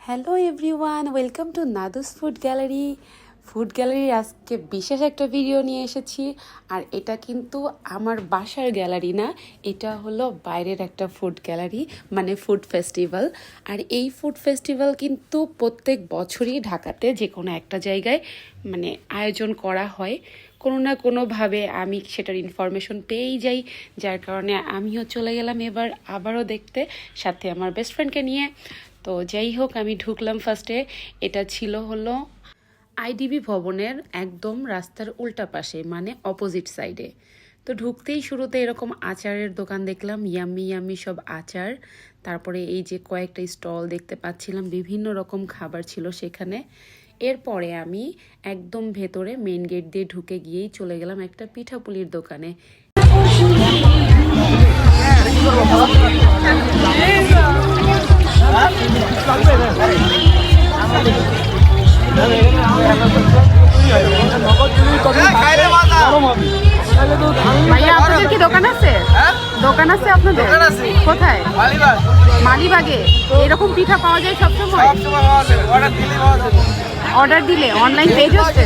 Hello everyone, welcome to Nadus food গ্যালারির আজকে বিশেষ একটা ভিডিও নিয়ে এসেছি। আর এটা কিন্তু আমার বাসার গ্যালারি না, এটা হলো বাইরের একটা ফুড গ্যালারি, মানে ফুড ফেস্টিভ্যাল। আর এই ফুড ফেস্টিভ্যাল কিন্তু প্রত্যেক বছরই ঢাকাতে যে কোনো একটা জায়গায় মানে আয়োজন করা হয়। কোনো না কোনোভাবে আমি সেটার ইনফরমেশন পেয়েই যাই, যার কারণে আমিও চলে গেলাম এবার আবারও দেখতে, সাথে আমার বেস্ট ফ্রেন্ডকে নিয়ে। তো যাই হোক, আমি ঢুকলাম ফার্স্টে। এটা ছিল হলো আইডিবি ভবনের একদম রাস্তার উল্টা পাশে, মানে অপোজিট সাইডে। তো ঢুকতেই শুরুতে এরকম আচারের দোকান দেখলাম, ইয়াম্মি ইয়াম্মি সব আচার। তারপরে এই যে কয়েকটা স্টল দেখতে পাচ্ছিলাম, বিভিন্ন রকম খাবার ছিল সেখানে। এরপরে আমি একদম ভেতরে মেইন গেট দিয়ে ঢুকে গিয়েই চলে গেলাম একটা পিঠাপুলির দোকানে। ভাইয়া, আপনাদের কি দোকান আছে? দোকান আছে আপনাদের? কোথায়? মালিবাগে। এরকম পিঠা পাওয়া যায় সবসময়? অর্ডার দিলে অনলাইন পেজ আছে?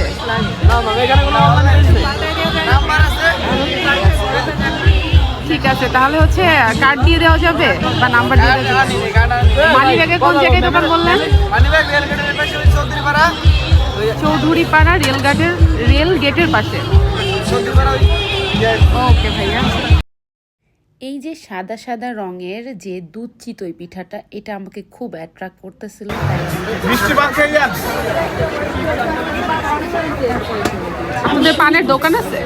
ঠিক আছে, তাহলে হচ্ছে কার্ড দিয়ে দেওয়া যাবে বা নাম্বার দিয়ে দেওয়া যাবে? মালিবাগে কোন জায়গায় দোকান বললেন? চৌধুরীপাড়া রেল গেটের পাশে। ওকে ভাইয়া। এই যে সাদা সাদা রঙের যে দুধ চিতই পিঠাটা, এটা আমাকে খুব অ্যাট্রাক্ট করতেছিল। আপনাদের পানের দোকান আছে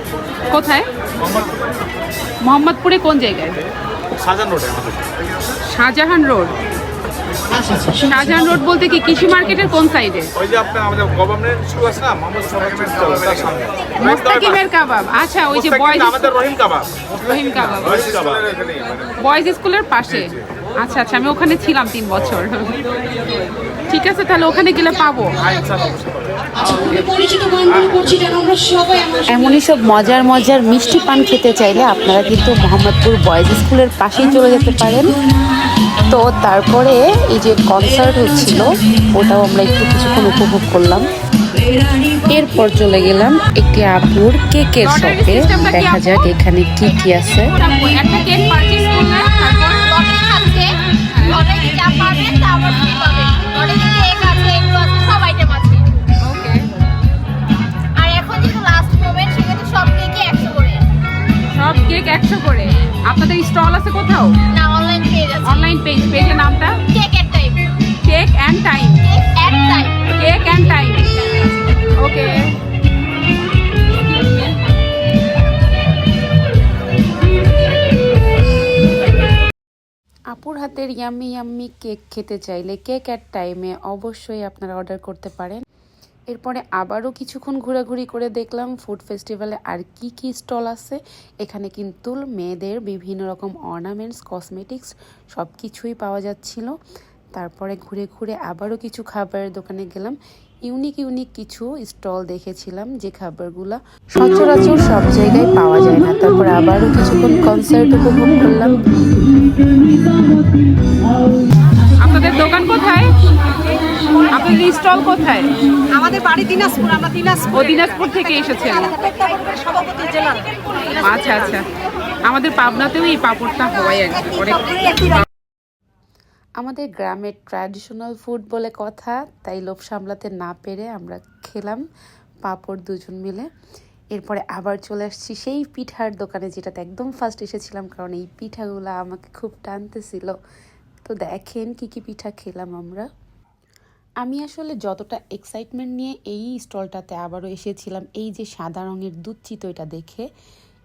কোথায়? মোহাম্মদপুরে কোন জায়গায়? শাহজাহান রোড। শাহজাহান রোড বলতে কি কৃষি মার্কেটের কোন সাইডে? ওই যে আপনার আমাদের গভর্নমেন্ট স্কুল আছে না, মোহাম্মদ তার সামনে মোস্তাকিমের কাবাব। আচ্ছা, ওই যে বয়েজ আমাদের রহিম কাবাব বয়েজ স্কুলের পাশে। আচ্ছা আচ্ছা, আমি ওখানে ছিলাম 3 বছর। ঠিক আছে, তাহলে ওখানে গেলে পাবো। এমনই সব মজার মজার মিষ্টি পান খেতে চাইলে আপনারা কিন্তু মোহাম্মদপুর বয়েজ স্কুলের পাশেই চলে যেতে পারেন। তো তারপরে এই যে কনসার্ট হচ্ছিল, ওটাও আমরা একটু কিছুক্ষণ উপভোগ করলাম। এরপর চলে গেলাম একটি আপুর কেকের শপে, দেখা যাক এখানে কি কি আছে। একটা কেক পারচেজ করলে তারপর সব কেক 100 করে। আপনাদের স্টল আছে কোথাও? না, অনলাইন পেজ আছে। অনলাইন পেজের নামটা cake at time. Cake and time. Cake and time. Okay. আপুর হাতের ইয়াম্মি ইয়াম্মি কেক খেতে চাইলে কেক অ্যাট টাইমে অবশ্যই আপনারা অর্ডার করতে পারেন। এরপরে আবারও কিছুক্ষণ ঘোরাঘুরি করে দেখলাম ফুড ফেস্টিভ্যালে আর কি কি স্টল আছে। এখানে কিন্তু মেয়েদের বিভিন্ন রকম অর্নামেন্টস, কসমেটিক্স সব কিছুই পাওয়া যাচ্ছিল। তারপরে ঘুরে ঘুরে আবারও কিছু খাবারের দোকানে গেলাম। ইউনিক কিছু স্টল দেখেছিলাম, যে খাবারগুলো সচরাচর সব জায়গায় পাওয়া যায় না। তারপরে আবারও কিছুক্ষণ কনসার্ট উপভোগ করলাম। আপনাদের দোকান কোথায়? আপনাদের স্টল কোথায়? আমাদের বাড়ি দিনাজপুর। আমরা দিনাজপুর থেকে এসেছেন? সভাপতি জেলা। আচ্ছা আচ্ছা, আমাদের পাবনাতেও এই পাপড়টা হয় আর কি। অনেক আমাদের গ্রামের ট্র্যাডিশনাল ফুড বলে কথা, তাই লোভ সামলাতে না পেরে আমরা খেলাম পাঁপড় দুজন মিলে। এরপরে আবার চলে আসছি সেই পিঠার দোকানে, যেটাতে একদম ফার্স্ট এসেছিলাম, কারণ এই পিঠাগুলো আমাকে খুব টানতেছিল। তো দেখেন কি কি পিঠা খেলাম আমরা। আমি আসলে যতটা এক্সাইটমেন্ট নিয়ে এই স্টলটাতে আবারও এসেছিলাম, এই যে সাদা রঙের দুধ চিতইটা দেখে,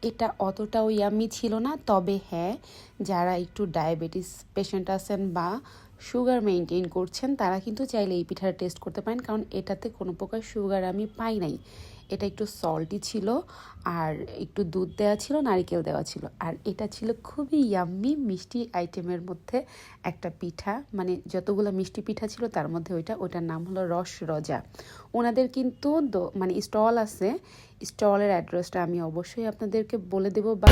এটা অতটাও ইয়াম্মি ছিল না। তবে হ্যাঁ, যারা একটু ডায়াবেটিস পেশেন্ট আছেন বা সুগার মেনটেন করছেন, তারা কিন্তু চাইলে এই পিঠার টেস্ট করতে পারেন, কারণ এটাতে কোনো প্রকার সুগার আমি পাই নাই। এটা একটু সল্টি ছিল, আর একটু দুধ দেওয়া ছিল, নারকেল দেওয়া ছিল। আর এটা ছিল খুবই ইয়াম্মি মিষ্টি আইটেমের মধ্যে একটা পিঠা, মানে যতগুলো মিষ্টি পিঠা ছিল তার মধ্যে ওইটার নাম হলো রসরজা। ওনাদের কিন্তু মানে স্টল আছে, স্টলের অ্যাড্রেসটা আমি অবশ্যই আপনাদেরকে বলে দেবো। বা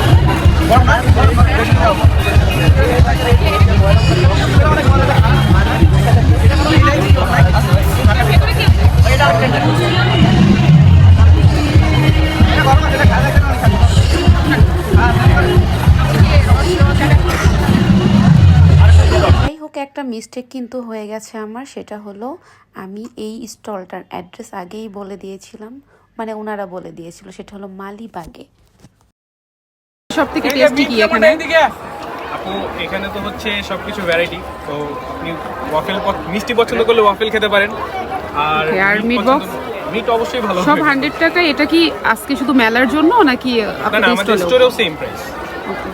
মিস্টেক কিন্তু হয়ে গেছে আমার, সেটা হলো আমি এই স্টলটার অ্যাড্রেস আগেই বলে দিয়েছিলাম, মানে ওনারা বলে দিয়েছিল, সেটা হলো মালিবাগে। সব থেকে টেস্টি কি এখানে? আপু এখানে তো হচ্ছে সবকিছু ভ্যারাইটি, তো আপনি ওয়াফেল মিষ্টি পছন্দ করলে ওয়াফেল খেতে পারেন। আর Okay, আর meat box? মিট অবশ্যই ভালো সব হবে। 100 টাকা। এটা কি আজকে শুধু মেলার জন্য নাকি না না, আপনাদের আমাদের স্টলেও? স্টোরেও সেম প্রাইস। Okay.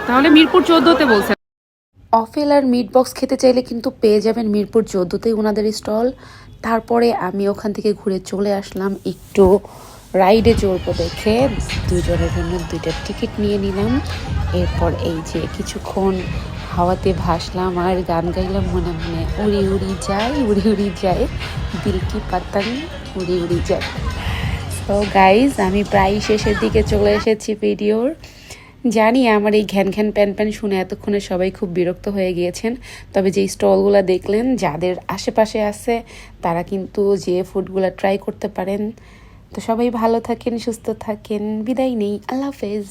তাহলে মিরপুর 14তে বলছেন। অফেল আর মিট বক্স খেতে চাইলে কিন্তু পেয়ে যাবেন মিরপুর 14তেই ওনাদের স্টল। তারপরে আমি ওখান থেকে ঘুরে চলে আসলাম একটু রাইডে চড়বো দেখে, দুজনের জন্য 2টা টিকিট নিয়ে নিলাম। এরপর এই যে কিছুক্ষণ হাওয়াতে ভাসলাম আর গান গাইলাম মনে মনে, উড়ি উড়ি যায় উড়ি উড়ি যায় দিল কি পাতান উড়ি উড়ি যায়। সো গাইজ, আমি প্রায় শেষের দিকে চলে এসেছি ভিডিওর। জানি আমার এই ঘ্যান ঘ্যান প্যান প্যান শুনে এতক্ষণে সবাই খুব বিরক্ত হয়ে গিয়েছেন, তবে যেই স্টলগুলো দেখলেন যাদের আশেপাশে আছে তারা কিন্তু যে ফুডগুলো ট্রাই করতে পারেন। তো সবাই ভালো থাকেন, সুস্থ থাকেন, বিদায় নেই, আল্লাহ হাফেজ।